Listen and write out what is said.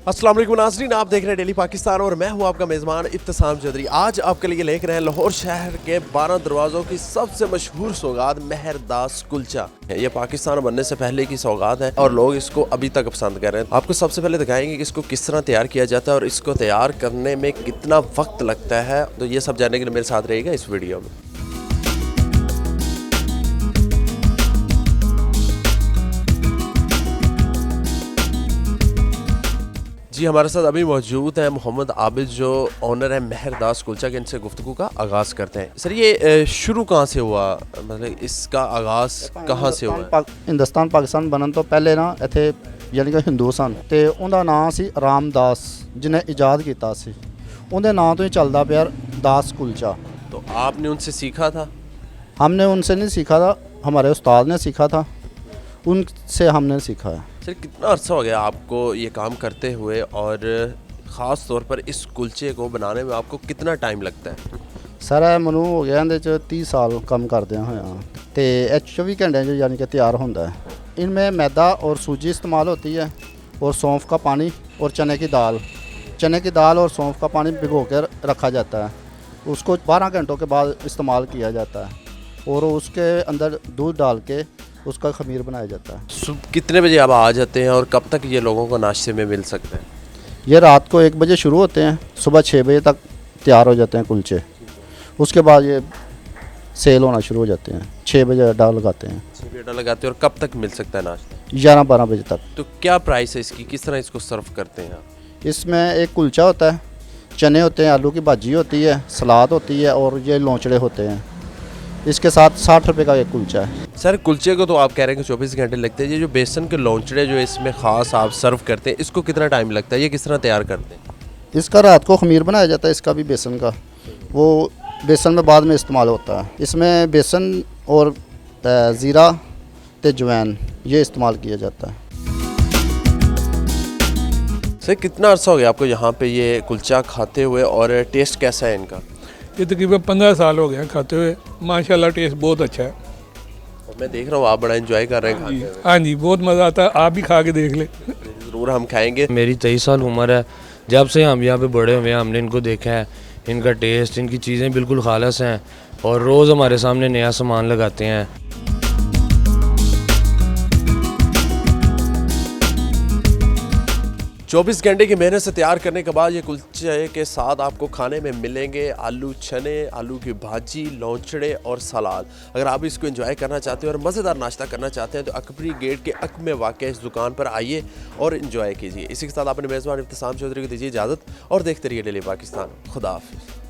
अस्सलाम वालेकुम नाज़रीन, आप देख रहे हैं डेली पाकिस्तान और मैं हूं आपका मेज़बान इब्तिसाम चौधरी। आज आपके लिए लेकर हैं लाहौर शहर के 12 दरवाज़ों की सबसे मशहूर सौगात मेहरदास कुलचा। ये पाकिस्तान बनने से पहले की सौगात है और लोग इसको अभी तक पसंद कर रहे हैं। आपको सबसे पहले दिखाएंगे कि इसको किस तरह तैयार किया जाता है और इसको तैयार करने में कितना वक्त लगता है। तो ये सब जानने के लिए मेरे साथ रहेगा इस वीडियो में। जी हमारे साथ अभी मौजूद है मोहम्मद आबिद, जो ऑनर है मेहरदास कुलचा के। इनसे गुफ्तगू का आगाज़ करते हैं। सर ये शुरू कहाँ से हुआ, मतलब इसका आगाज़ कहाँ से हुआ? हिंदुस्तान पाकिस्तान बनन तो पहले ना इत्थे यानी कि हिंदू सन ते उनका नाम सी रामदास, जिन्हें ईजाद किया सी। उनके नाम तो ही चलता पिया दास कुलचा। तो आपने उनसे सीखा था? हमने उनसे नहीं सीखा था, हमारे उस्ताद ने सीखा था, उनसे हमने सीखा है। सर कितना अर्सा हो गया आपको ये काम करते हुए, और ख़ास तौर पर इस कुलचे को बनाने में आपको कितना टाइम लगता है? सर मैनू हो गया इहदे च 30 साल काम करदे होया ते 24 घंटे यानी कि तैयार होता है। इनमें मैदा और सूजी इस्तेमाल होती है और सौंफ का पानी और चने की दाल और सौंफ का पानी भिगो कर रखा जाता है। उसको 12 घंटों के बाद इस्तेमाल किया जाता है और उसके अंदर दूध डाल के उसका खमीर बनाया जाता है। सुबह कितने बजे आप आ जाते हैं और कब तक ये लोगों को नाश्ते में मिल सकते हैं? ये रात को 1 बजे शुरू होते हैं, सुबह 6 बजे तक तैयार हो जाते हैं कुलचे। उसके बाद ये सेल होना शुरू हो जाते हैं। 6 बजे अड्डा लगाते हैं। 6 बजे अड्डा लगाते हैं। और कब तक मिल सकता है नाश्ता? 11-12 बजे तक। तो क्या प्राइस है इसकी, किस तरह इसको सर्व करते हैं आप? इसमें एक कुलचा होता है, चने होते हैं, आलू की भाजी होती है, सलाद होती है और ये लौंचड़े होते हैं। इसके साथ 60 रुपये का एक कुलचा है। सर कुलचे को तो आप कह रहे हैं कि 24 घंटे लगते हैं। ये जो बेसन के लौंचड़े जो इसमें ख़ास आप सर्व करते हैं, इसको कितना टाइम लगता है, ये किस तरह तैयार करते हैं? इसका रात को खमीर बनाया जाता है, इसका भी बेसन का, वो बेसन में बाद में इस्तेमाल होता है। इसमें बेसन और ज़ीरा ते जवैन ये इस्तेमाल किया जाता है। सर कितना अर्सा हो गया आपको यहाँ पे ये कुलचा खाते हुए, और टेस्ट कैसा है इनका? ये तकरीबन 15 साल हो गए खाते हुए। माशाल्लाह टेस्ट बहुत अच्छा है। और मैं देख रहा हूँ आप बड़ा एंजॉय कर रहे हैं खाते हुए। हाँ जी, बहुत मज़ा आता है। आप भी खा के देख ले। ज़रूर हम खाएंगे। मेरी 23 साल उम्र है। जब से हम यहाँ पे बड़े हुए हैं हमने इनको देखा है। इनका टेस्ट, इनकी चीज़ें बिल्कुल खालस हैं और रोज़ हमारे सामने नया सामान लगाते हैं। 24 घंटे की मेहनत से तैयार करने के बाद ये कुलचे के साथ आपको खाने में मिलेंगे आलू चने, आलू की भाजी, लौंचड़े और सलाद। अगर आप इसको एंजॉय करना चाहते हैं और मज़ेदार नाश्ता करना चाहते हैं तो अकबरी गेट के अक में वाक़ इस दुकान पर आइए और एंजॉय कीजिए। इसी के साथ अपने मेज़बान इब्तिसाम चौधरी को दीजिए इजाज़त और देखते रहिए डेली पाकिस्तान। खुदा हाफ़िज़।